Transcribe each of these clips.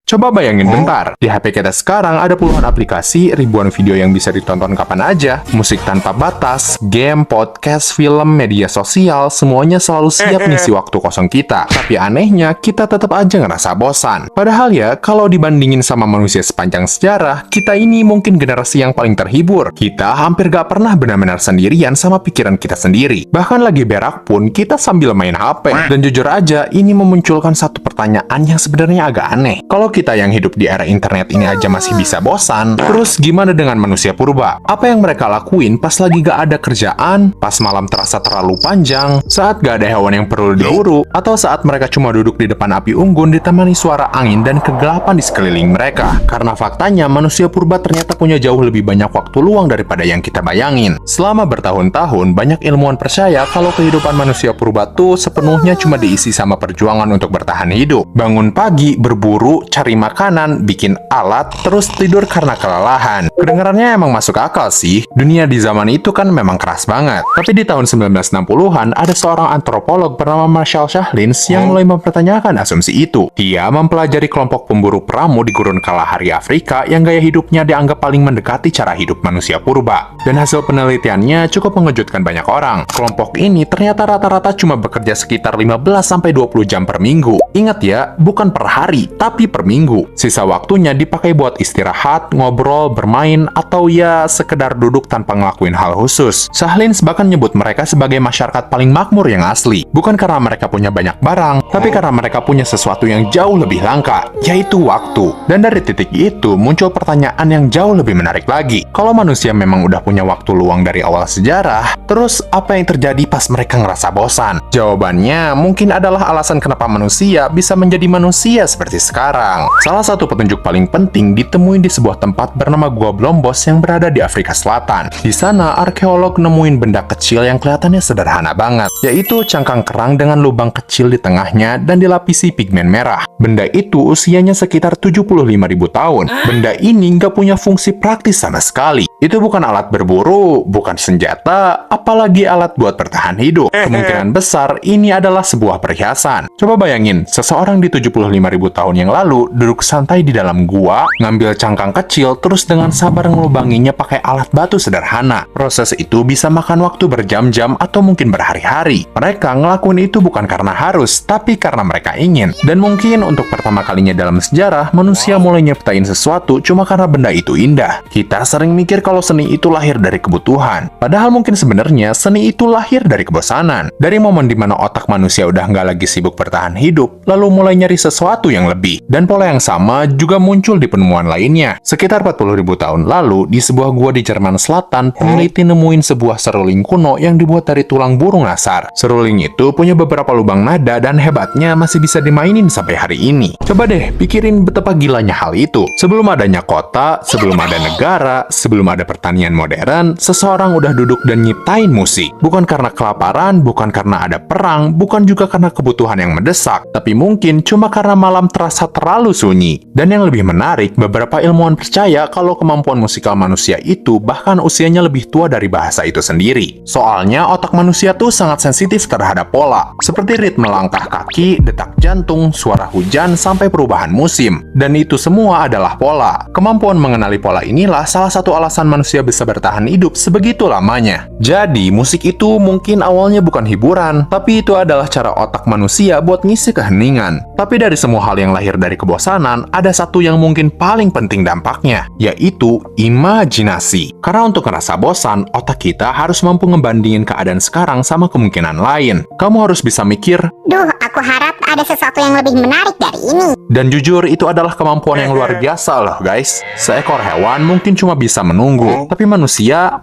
Coba bayangin bentar, di HP kita sekarang ada puluhan aplikasi, ribuan video yang bisa ditonton kapan aja, musik tanpa batas, game, podcast, film, media sosial, semuanya selalu siap ngisi waktu kosong kita. Tapi anehnya, kita tetap aja ngerasa bosan. Padahal ya, kalau dibandingin sama manusia sepanjang sejarah, kita ini mungkin generasi yang paling terhibur. Kita hampir gak pernah benar-benar sendirian sama pikiran kita sendiri. Bahkan lagi berak pun, kita sambil main HP. Dan jujur aja, ini memunculkan satu pertanyaan yang sebenarnya agak aneh. Kalau kita yang hidup di era internet ini aja masih bisa bosan, terus gimana dengan manusia purba? Apa yang mereka lakuin pas lagi gak ada kerjaan, pas malam terasa terlalu panjang, saat gak ada hewan yang perlu diburu, atau saat mereka cuma duduk di depan api unggun ditemani suara angin dan kegelapan di sekeliling mereka? Karena faktanya, manusia purba ternyata punya jauh lebih banyak waktu luang daripada yang kita bayangin. Selama bertahun-tahun, banyak ilmuwan percaya kalau kehidupan manusia purba tuh sepenuhnya cuma diisi sama perjuangan untuk bertahan hidup. Bangun pagi, berburu, cari makanan, bikin alat, terus tidur karena kelelahan. Kedengarannya emang masuk akal sih. Dunia di zaman itu kan memang keras banget. Tapi di tahun 1960-an, ada seorang antropolog bernama Marshall Sahlins yang mulai mempertanyakan asumsi itu. Dia mempelajari kelompok pemburu peramu di gurun Kalahari Afrika yang gaya hidupnya dianggap paling mendekati cara hidup manusia purba. Dan hasil penelitiannya cukup mengejutkan banyak orang. Kelompok ini ternyata rata-rata cuma bekerja sekitar 15-20 jam per minggu. Ingat ya, bukan per hari, tapi per minggu. Sisa waktunya dipakai buat istirahat, ngobrol, bermain, atau ya sekedar duduk tanpa ngelakuin hal khusus. Sahlins bahkan nyebut mereka sebagai masyarakat paling makmur yang asli. Bukan karena mereka punya banyak barang, tapi karena mereka punya sesuatu yang jauh lebih langka, yaitu waktu. Dan dari titik itu muncul pertanyaan yang jauh lebih menarik lagi. Kalau manusia memang udah punya waktu luang dari awal sejarah, terus apa yang terjadi pas mereka ngerasa bosan? Jawabannya mungkin adalah alasan kenapa manusia bisa menjadi manusia seperti sekarang. Salah satu petunjuk paling penting ditemuin di sebuah tempat bernama Gua Blombos yang berada di Afrika Selatan. Di sana, arkeolog nemuin benda kecil yang kelihatannya sederhana banget, yaitu cangkang kerang dengan lubang kecil di tengahnya dan dilapisi pigmen merah. Benda itu usianya sekitar 75.000 tahun. Benda ini nggak punya fungsi praktis sama sekali. Itu bukan alat berburu, bukan senjata, apalagi alat buat bertahan hidup. Kemungkinan besar ini adalah sebuah perhiasan. Coba bayangin, seseorang di 75.000 tahun yang lalu duduk santai di dalam gua, ngambil cangkang kecil, terus dengan sabar ngelubanginya pakai alat batu sederhana. Proses itu bisa makan waktu berjam-jam atau mungkin berhari-hari. Mereka ngelakuin itu bukan karena harus, tapi karena mereka ingin. Dan mungkin untuk pertama kalinya dalam sejarah, manusia mulai nyiptain sesuatu cuma karena benda itu indah. Kita sering mikir kalau seni itu lahir dari kebutuhan. Padahal mungkin sebenarnya seni itu lahir dari kebosanan. Dari momen dimana otak manusia udah nggak lagi sibuk bertahan hidup, lalu mulai nyari sesuatu yang lebih. Dan pola yang sama juga muncul di penemuan lainnya. Sekitar 40.000 tahun lalu, di sebuah gua di Jerman Selatan, peneliti nemuin sebuah seruling kuno yang dibuat dari tulang burung nasar. Seruling itu punya beberapa lubang nada dan hebatnya masih bisa dimainin sampai hari ini. Coba deh pikirin betapa gilanya hal itu. Sebelum adanya kota, sebelum ada negara, sebelum ada pertanian modern, seseorang udah duduk dan nyiptain musik. Bukan karena kelaparan, bukan karena ada perang, bukan juga karena kebutuhan yang mendesak, tapi mungkin cuma karena malam terasa terlalu sunyi. Dan yang lebih menarik, beberapa ilmuwan percaya kalau kemampuan musikal manusia itu bahkan usianya lebih tua dari bahasa itu sendiri. Soalnya otak manusia tuh sangat sensitif terhadap pola, seperti ritme langkah kaki, detak jantung, suara hujan, sampai perubahan musim. Dan itu semua adalah pola. Kemampuan mengenali pola inilah salah satu alasan manusia bisa bertahan hidup sebegitu lamanya. Jadi, musik itu mungkin awalnya bukan hiburan, tapi itu adalah cara otak manusia buat ngisi keheningan. Tapi dari semua hal yang lahir dari kebosanan, ada satu yang mungkin paling penting dampaknya, yaitu imajinasi. Karena untuk ngerasa bosan, otak kita harus mampu ngebandingin keadaan sekarang sama kemungkinan lain. Kamu harus bisa mikir, Duh, aku harap ada sesuatu yang lebih menarik dari ini. dan jujur, itu adalah kemampuan yang luar biasa loh guys. Seekor hewan mungkin cuma bisa menunggu, tapi manusia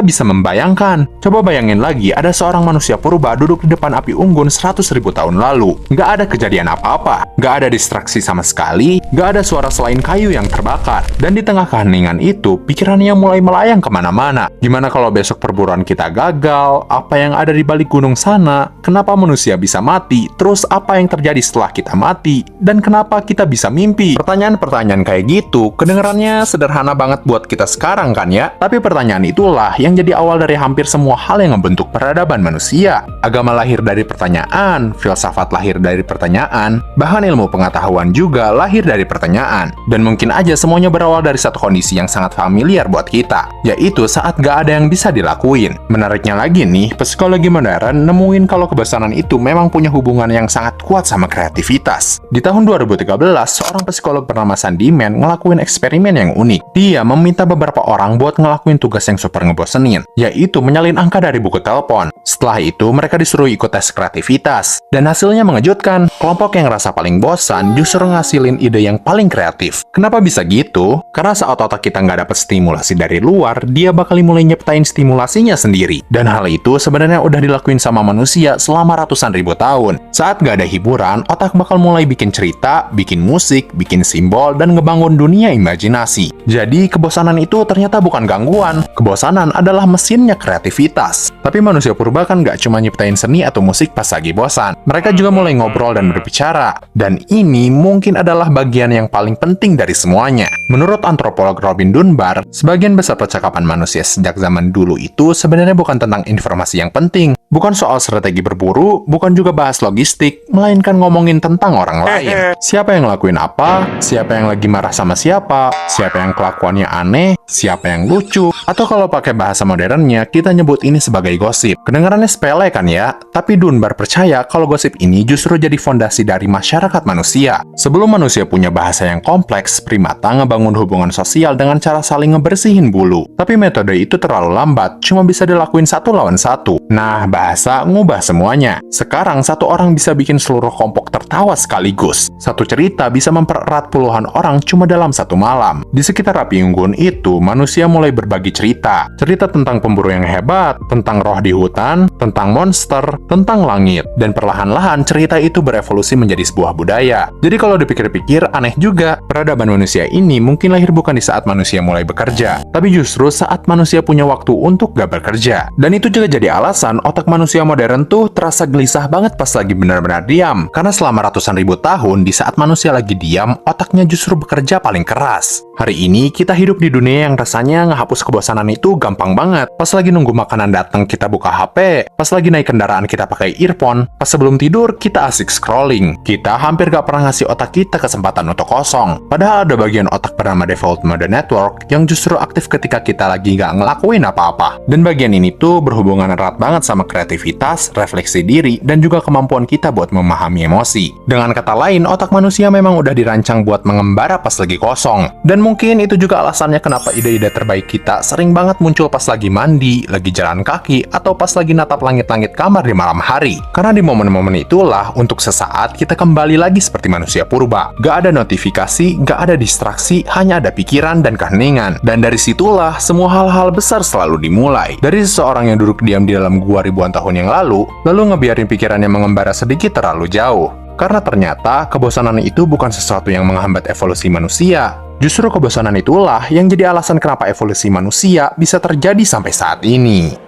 bisa membayangkan. Coba bayangin lagi, ada seorang manusia purba duduk di depan api unggun 100.000 tahun lalu. Nggak ada kejadian apa-apa, nggak ada distraksi sama sekali, nggak ada suara selain kayu yang terbakar. Dan di tengah keheningan itu, pikirannya mulai melayang kemana-mana. Gimana kalau besok perburuan kita gagal? Apa yang ada di balik gunung sana? Kenapa manusia bisa mati? Terus apa yang terjadi setelah kita mati? Dan kenapa kita bisa mimpi? Pertanyaan-pertanyaan kayak gitu kedengarannya sederhana banget buat kita sekarang kan ya? Tapi pertanyaan itulah yang jadi awal dari hampir semua hal yang membentuk peradaban manusia. Agama lahir dari pertanyaan, filsafat lahir dari pertanyaan, bahkan ilmu pengetahuan juga juga lahir dari pertanyaan. Dan mungkin aja semuanya berawal dari satu kondisi yang sangat familiar buat kita, yaitu saat gak ada yang bisa dilakuin. Menariknya lagi nih, psikologi modern nemuin kalau kebosanan itu memang punya hubungan yang sangat kuat sama kreativitas. Di tahun 2013, seorang psikolog bernama Sandi Mann ngelakuin eksperimen yang unik. Dia meminta beberapa orang buat ngelakuin tugas yang super ngebosenin, yaitu menyalin angka dari buku telepon. Setelah itu, mereka disuruh ikut tes kreativitas. Dan hasilnya mengejutkan, kelompok yang rasa paling bosan justru ngasilin ide yang paling kreatif. Kenapa bisa gitu? Karena saat otak kita nggak dapat stimulasi dari luar, dia bakal mulai nyiptain stimulasinya sendiri. Dan hal itu sebenarnya udah dilakuin sama manusia selama ratusan ribu tahun. Saat nggak ada hiburan, otak bakal mulai bikin cerita, bikin musik, bikin simbol, dan ngebangun dunia imajinasi. Jadi, kebosanan itu ternyata bukan gangguan. Kebosanan adalah mesinnya kreativitas. Tapi manusia purba kan nggak cuma nyiptain seni atau musik pas lagi bosan. Mereka juga mulai ngobrol dan berbicara. Dan ini mungkin adalah bagian yang paling penting dari semuanya. Menurut antropolog Robin Dunbar, sebagian besar percakapan manusia sejak zaman dulu itu sebenarnya bukan tentang informasi yang penting. Bukan soal strategi berburu, bukan juga bahas logistik, melainkan ngomongin tentang orang lain. Siapa yang ngelakuin apa, siapa yang lagi marah sama siapa yang kelakuannya aneh, siapa yang lucu, atau kalau pakai bahasa modernnya, kita nyebut ini sebagai gosip. Kedengarannya sepele kan ya? Tapi Dunbar percaya kalau gosip ini justru jadi fondasi dari masyarakat manusia. Sebelum manusia punya bahasa yang kompleks, primata ngebangun hubungan sosial dengan cara saling ngebersihin bulu. Tapi metode itu terlalu lambat, cuma bisa dilakuin satu lawan satu. Nah, bahasa ngubah semuanya. Sekarang satu orang bisa bikin seluruh kelompok tertawa sekaligus. Satu cerita bisa mempererat puluhan orang cuma dalam satu malam. Di sekitar api unggun itu, manusia mulai berbagi cerita. Cerita tentang pemburu yang hebat, tentang roh di hutan, tentang monster, tentang langit. Dan perlahan-lahan cerita itu berevolusi menjadi sebuah budaya. Jadi kalau dipikir-pikir, aneh juga. Peradaban manusia ini mungkin lahir bukan di saat manusia mulai bekerja, tapi justru saat manusia punya waktu untuk gak bekerja. Dan itu juga jadi alasan otak manusia modern tuh terasa gelisah banget pas lagi benar-benar diam. Karena selama ratusan ribu tahun, di saat manusia lagi diam, otaknya justru bekerja paling keras. Hari ini, kita hidup di dunia yang rasanya ngehapus kebosanan itu gampang banget. Pas lagi nunggu makanan datang, kita buka HP. Pas lagi naik kendaraan, kita pakai earphone. Pas sebelum tidur, kita asik scrolling. Kita hampir gak pernah ngasih otak kita kesempatan untuk kosong. Padahal ada bagian otak bernama default mode network yang justru aktif ketika kita lagi gak ngelakuin apa-apa. Dan bagian ini tuh berhubungan erat banget sama kreativitas, refleksi diri, dan juga kemampuan kita buat memahami emosi. Dengan kata lain, otak manusia memang udah dirancang buat mengembara pas lagi kosong. Dan mungkin itu juga alasannya kenapa ide-ide terbaik kita sering banget muncul pas lagi mandi, lagi jalan kaki, atau pas lagi natap langit-langit kamar di malam hari. Karena di momen-momen itulah, untuk sesaat kita kembali lagi seperti manusia purba. Gak ada notifikasi, gak ada distraksi, hanya ada pikiran dan keheningan. Dan dari situlah, semua hal-hal besar selalu dimulai. Dari seseorang yang duduk diam di dalam gua ribuan tahun yang lalu ngebiarin pikirannya mengembara sedikit terlalu jauh. Karena ternyata, kebosanan itu bukan sesuatu yang menghambat evolusi manusia. Justru kebosanan itulah yang jadi alasan kenapa evolusi manusia bisa terjadi sampai saat ini.